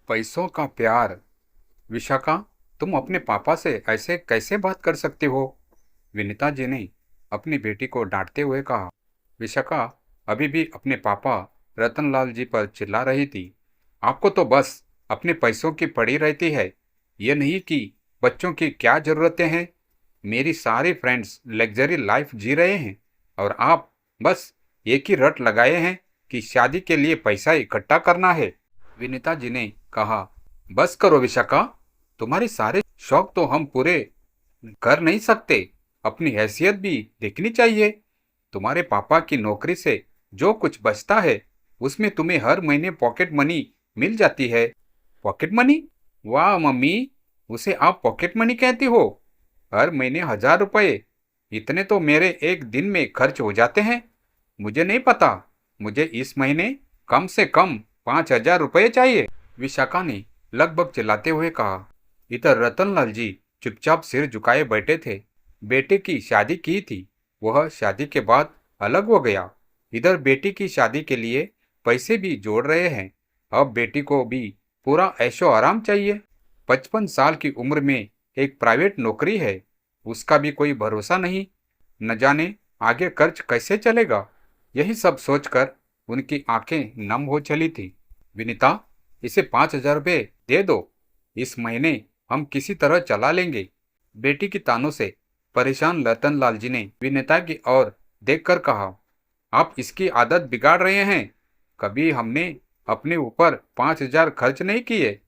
पैसों का प्यार। विशाखा, तुम अपने पापा से ऐसे कैसे बात कर सकती हो? विनीता जी ने अपनी बेटी को डांटते हुए कहा। विशाखा अभी भी अपने पापा रतनलाल जी पर चिल्ला रही थी। आपको तो बस अपने पैसों की पड़ी रहती है, ये नहीं कि बच्चों की क्या जरूरतें हैं। मेरी सारी फ्रेंड्स लग्जरी लाइफ जी रहे हैं और आप बस एक ही रट लगाए हैं कि शादी के लिए पैसा इकट्ठा करना है। विनीता जी ने कहा, बस करो विशाखा, तुम्हारे सारे शौक तो हम पूरे कर नहीं सकते। अपनी हैसियत भी देखनी चाहिए। तुम्हारे पापा की नौकरी से जो कुछ बचता है उसमें तुम्हें हर महीने पॉकेट मनी मिल जाती है। Pocket money? वाह मम्मी, उसे आप पॉकेट मनी कहती हो? हर महीने 1,000 रुपये, इतने तो मेरे एक दिन में खर्च हो जाते हैं। मुझे नहीं पता, मुझे इस महीने कम से कम 5,000 रुपये चाहिए। विशाखा ने लगभग चिल्लाते हुए कहा। इधर रतनलाल जी चुपचाप सिर झुकाए बैठे थे। बेटे की शादी की थी, वह शादी के बाद अलग हो गया। इधर बेटी की शादी के लिए पैसे भी जोड़ रहे हैं। अब बेटी को भी पूरा ऐशो आराम चाहिए। 55 साल की उम्र में एक प्राइवेट नौकरी है, उसका भी कोई भरोसा नहीं। न जाने आगे खर्च कैसे चलेगा। यही सब सोचकर उनकी आंखें नम हो चली थी। विनीता, इसे 5,000 रुपये दे दो, इस महीने हम किसी तरह चला लेंगे। बेटी की तानों से परेशान रतनलाल जी ने विनीता की ओर देखकर कहा। आप इसकी आदत बिगाड़ रहे हैं। कभी हमने अपने ऊपर 5,000 खर्च नहीं किए।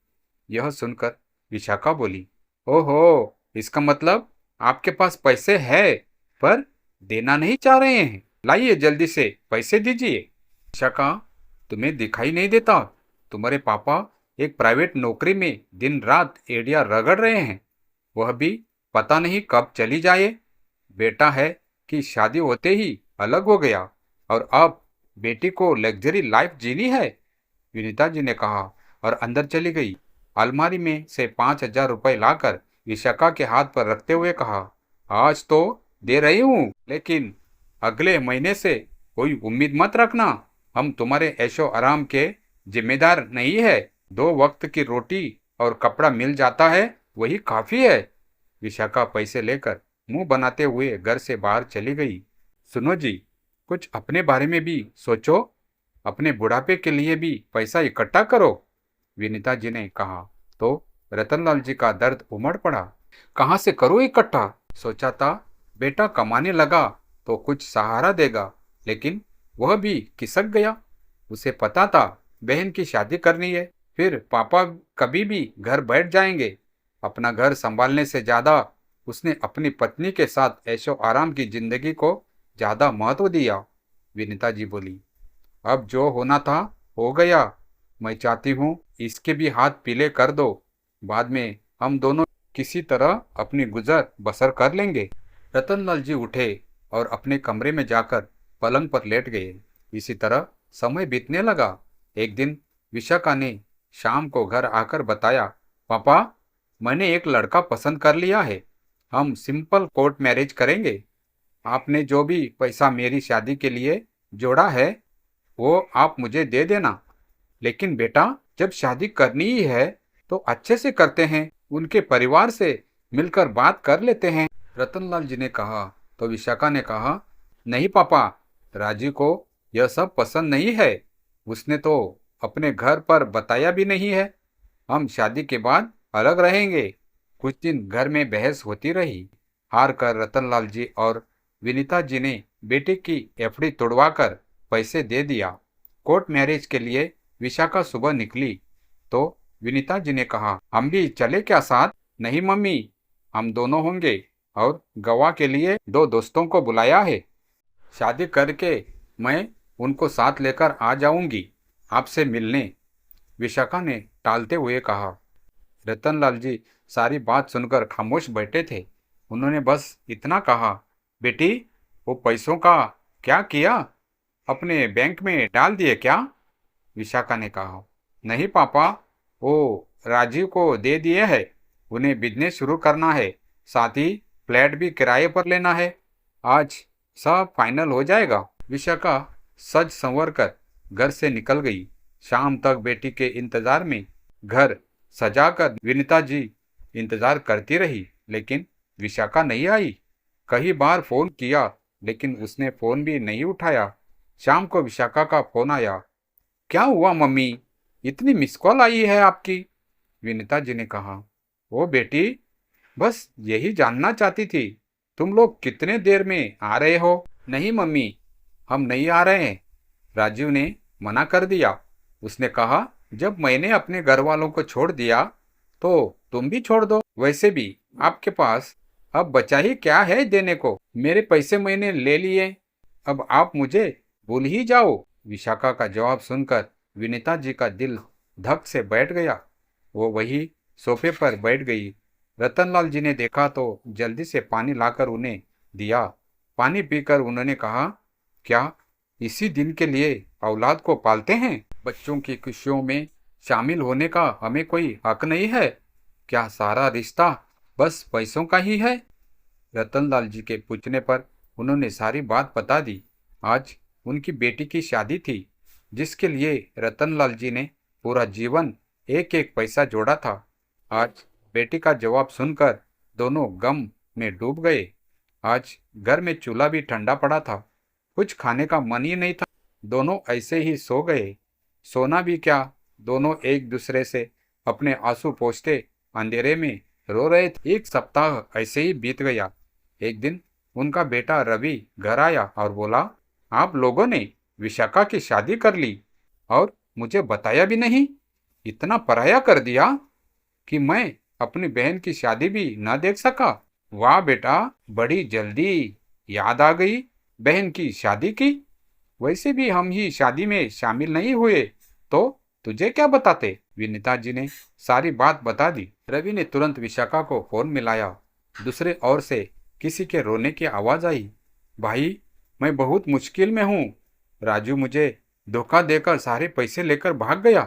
यह सुनकर विशाखा बोली, ओहो, इसका मतलब आपके पास पैसे है पर देना नहीं चाह रहे हैं। लाइए जल्दी से पैसे दीजिए। विशाखा, तुम्हें दिखाई नहीं देता? तुम्हारे पापा एक प्राइवेट नौकरी में दिन रात एड़ियां रगड़ रहे हैं, वह भी पता नहीं कब चली जाए। बेटा है कि शादी होते ही अलग हो गया और अब बेटी को लग्जरी लाइफ जीनी है। विनीता जी ने कहा और अंदर चली गई। अलमारी में से 5,000 रुपये लाकर विशाखा के हाथ पर रखते हुए कहा, आज तो दे रही हूँ, लेकिन अगले महीने से कोई उम्मीद मत रखना। हम तुम्हारे ऐशो आराम के जिम्मेदार नहीं है। 2 वक्त की रोटी और कपड़ा मिल जाता है, वही काफी है। विशाखा पैसे लेकर मुंह बनाते हुए घर से बाहर चली गई। सुनो जी, कुछ अपने बारे में भी सोचो। अपने बुढ़ापे के लिए भी पैसा इकट्ठा करो। विनीता जी ने कहा तो रतनलाल जी का दर्द उमड़ पड़ा। कहाँ से करूँ इकट्ठा? सोचा था बेटा कमाने लगा तो कुछ सहारा देगा, लेकिन वह भी खिसक गया। उसे पता था बहन की शादी करनी है, फिर पापा कभी भी घर बैठ जाएंगे। अपना घर संभालने से ज्यादा उसने अपनी पत्नी के साथ ऐशो आराम की जिंदगी को ज्यादा महत्व दिया। विनीता जी बोली, अब जो होना था हो गया। मैं चाहती हूँ इसके भी हाथ पीले कर दो। बाद में हम दोनों किसी तरह अपनी गुजर बसर कर लेंगे। रतनलाल जी उठे और अपने कमरे में जाकर पलंग पर लेट गए। इसी तरह समय बीतने लगा। एक दिन विशाखा ने शाम को घर आकर बताया, पापा, मैंने एक लड़का पसंद कर लिया है। हम सिंपल कोर्ट मैरिज करेंगे। आपने जो भी पैसा मेरी शादी के लिए जोड़ा है वो आप मुझे दे देना। लेकिन बेटा, जब शादी करनी ही है तो अच्छे से करते हैं, उनके परिवार से मिलकर बात कर लेते हैं। रतनलाल जी ने कहा तो विशाखा ने कहा, नहीं पापा, राजी को यह सब पसंद नहीं है। उसने तो अपने घर पर बताया भी नहीं है। हम शादी के बाद अलग रहेंगे। कुछ दिन घर में बहस होती रही। हार कर रतनलाल जी और विनीता जी ने बेटे की एफडी तोड़वाकर पैसे दे दिया। कोर्ट मैरिज के लिए विशाखा सुबह निकली तो विनीता जी ने कहा, हम भी चले क्या साथ? नहीं मम्मी, हम दोनों होंगे और गवाह के लिए 2 दोस्तों को बुलाया है। शादी करके मैं उनको साथ लेकर आ जाऊंगी आपसे मिलने। विशाखा ने टालते हुए कहा। रतनलाल जी सारी बात सुनकर खामोश बैठे थे। उन्होंने बस इतना कहा, बेटी, वो पैसों का क्या किया? अपने बैंक में डाल दिए क्या? विशाखा ने कहा, नहीं पापा, वो राजीव को दे दिए है। उन्हें बिजनेस शुरू करना है, साथ ही फ्लैट भी किराए पर लेना है। आज सब फाइनल हो जाएगा। विशाखा सज संवर कर घर से निकल गई। शाम तक बेटी के इंतजार में घर सजाकर विनीता जी इंतजार करती रही, लेकिन विशाखा नहीं आई। कई बार फोन किया, लेकिन उसने फोन भी नहीं उठाया। शाम को विशाखा का फोन आया। क्या हुआ मम्मी, इतनी मिस कॉल आई है आपकी? विनीता जी ने कहा। ओ बेटी, बस यही जानना चाहती थी, तुम लोग कितने देर में आ रहे हो? नहीं मम्मी, हम नहीं आ रहे हैं। राजीव ने मना कर दिया। उसने कहा, जब मैंने अपने घर वालों को छोड़ दिया तो तुम भी छोड़ दो। वैसे भी आपके पास अब बचा ही क्या है देने को? मेरे पैसे मैंने ले लिए, अब आप मुझे भूल ही जाओ। विशाखा का जवाब सुनकर विनीता जी का दिल धक से बैठ गया। वो वही सोफे पर बैठ गई। रतनलाल जी ने देखा तो जल्दी से पानी लाकर उन्हें दिया। पानी पीकर उन्होंने कहा, क्या इसी दिन के लिए औलाद को पालते हैं? बच्चों की खुशियों में शामिल होने का हमें कोई हक नहीं है? क्या सारा रिश्ता बस पैसों का ही है? रतनलाल जी के पूछने पर उन्होंने सारी बात बता दी। आज उनकी बेटी की शादी थी, जिसके लिए रतनलाल जी ने पूरा जीवन एक एक पैसा जोड़ा था। आज बेटी का जवाब सुनकर दोनों गम में डूब गए। आज घर में चूल्हा भी ठंडा पड़ा था, कुछ खाने का मन ही नहीं था। दोनों ऐसे ही सो गए। सोना भी क्या, दोनों एक दूसरे से अपने आंसू पोंछते अंधेरे में रो रहे थे। एक सप्ताह ऐसे ही बीत गया। एक दिन उनका बेटा रवि घर आया और बोला, आप लोगों ने विशाखा की शादी कर ली और मुझे बताया भी नहीं। इतना पराया कर दिया कि मैं अपनी बहन की शादी भी न देख सका। वाह बेटा, बड़ी जल्दी याद आ गई बहन की शादी की। वैसे भी हम ही शादी में शामिल नहीं हुए, तो तुझे क्या बताते? विनीता जी ने सारी बात बता दी। रवि ने तुरंत विशाखा को फोन मिलाया। दूसरे ओर से किसी के रोने की आवाज आई। भाई, मैं बहुत मुश्किल में हूँ। राजू मुझे धोखा देकर सारे पैसे लेकर भाग गया।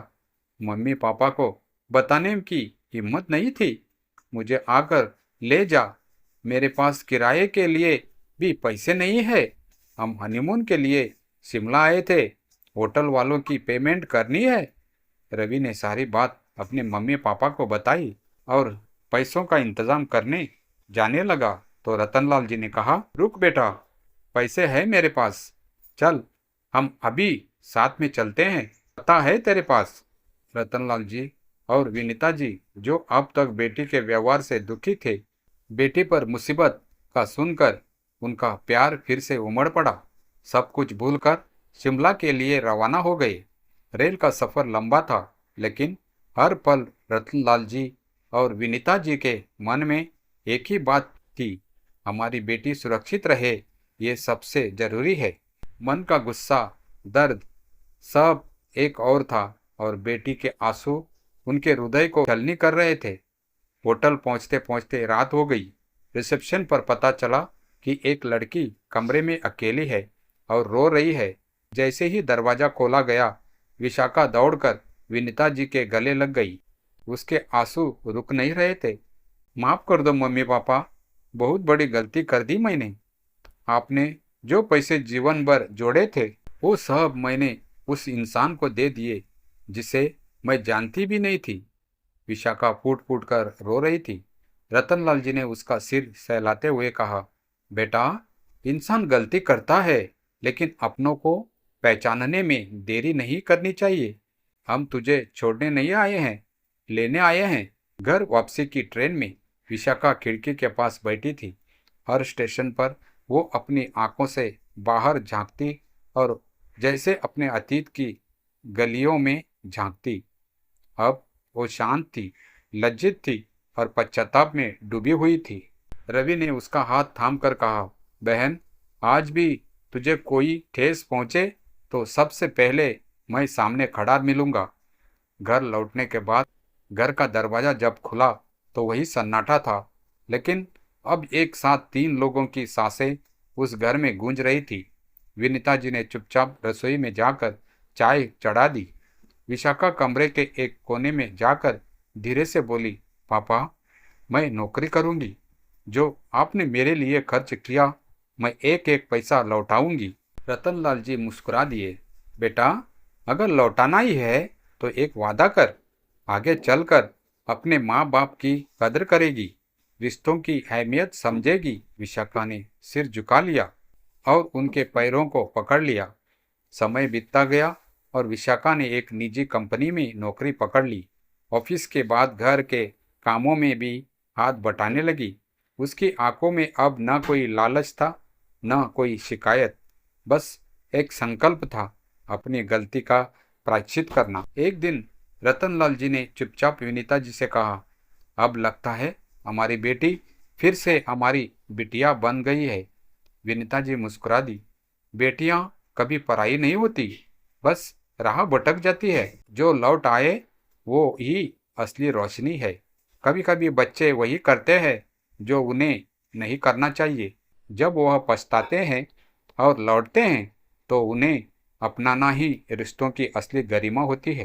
मम्मी पापा को बताने की हिम्मत नहीं थी। मुझे आकर ले जा। मेरे पास किराए के लिए भी पैसे नहीं है। हम हनीमून के लिए शिमला आए थे। होटल वालों की पेमेंट करनी है। रवि ने सारी बात अपने मम्मी पापा को बताई और पैसों का इंतजाम करने जाने लगा तो रतनलाल जी ने कहा, रुक बेटा, पैसे है मेरे पास। चल, हम अभी साथ में चलते हैं। पता है तेरे पास? रतनलाल जी और विनीता जी, जो अब तक बेटी के व्यवहार से दुखी थे, बेटी पर मुसीबत का सुनकर उनका प्यार फिर से उमड़ पड़ा। सब कुछ भूलकर शिमला के लिए रवाना हो गए। रेल का सफर लंबा था, लेकिन हर पल रतनलाल जी और विनीता जी के मन में एक ही बात थी, हमारी बेटी सुरक्षित रहे, ये सबसे जरूरी है। मन का गुस्सा, दर्द सब एक और था और बेटी के आंसू उनके हृदय को छलनी कर रहे थे। होटल पहुंचते पहुंचते रात हो गई। रिसेप्शन पर पता चला कि एक लड़की कमरे में अकेली है और रो रही है। जैसे ही दरवाजा खोला गया, विशाखा दौड़कर विनीता जी के गले लग गई। उसके आंसू रुक नहीं रहे थे। माफ कर दो मम्मी पापा, बहुत बड़ी गलती कर दी मैंने। आपने जो पैसे जीवन भर जोड़े थे, वो सब मैंने उस इंसान को दे दिए जिसे मैं जानती भी नहीं थी। विशाखा फूट फूट कर रो रही थी। रतनलाल जी ने उसका सिर सहलाते हुए कहा, बेटा, इंसान गलती करता है, लेकिन अपनों को पहचानने में देरी नहीं करनी चाहिए। हम तुझे छोड़ने नहीं आए हैं, लेने आए हैं। घर वापसी की ट्रेन में विशाखा खिड़की के पास बैठी थी। हर स्टेशन पर वो अपनी आंखों से बाहर झांकती और जैसे अपने अतीत की गलियों में झांकती। अब वो शांत थी, लज्जित थी और पश्चाताप में डूबी हुई थी। रवि ने उसका हाथ थामकर कहा, बहन, आज भी तुझे कोई ठेस पहुंचे तो सबसे पहले मैं सामने खड़ा मिलूंगा। घर लौटने के बाद घर का दरवाजा जब खुला तो वही सन्नाटा था, लेकिन अब एक साथ 3 लोगों की सांसें उस घर में गूंज रही थी। विनीता जी ने चुपचाप रसोई में जाकर चाय चढ़ा दी। विशाखा कमरे के एक कोने में जाकर धीरे से बोली, पापा, मैं नौकरी करूंगी। जो आपने मेरे लिए खर्च किया, मैं एक एक पैसा लौटाऊंगी। रतनलाल जी मुस्कुरा दिए। बेटा, अगर लौटाना ही है तो एक वादा कर, आगे चलकर अपने माँ बाप की कदर करेगी, रिश्तों की अहमियत समझेगी। विशाखा ने सिर झुका लिया और उनके पैरों को पकड़ लिया। समय बीतता गया और विशाखा ने एक निजी कंपनी में नौकरी पकड़ ली। ऑफिस के बाद घर के कामों में भी हाथ बटाने लगी। उसकी आंखों में अब न कोई लालच था, न कोई शिकायत, बस एक संकल्प था, अपनी गलती का प्रायश्चित करना। एक दिन रतनलाल जी ने चुपचाप विनीता जी से कहा, अब लगता है हमारी बेटी फिर से हमारी बिटिया बन गई है। विनीता जी मुस्कुरा दी। बेटियां कभी पराई नहीं होती, बस राह भटक जाती है। जो लौट आए वो ही असली रोशनी है। कभी कभी बच्चे वही करते हैं जो उन्हें नहीं करना चाहिए। जब वह पछताते हैं और लौटते हैं तो उन्हें अपनाना ही रिश्तों की असली गरिमा होती है।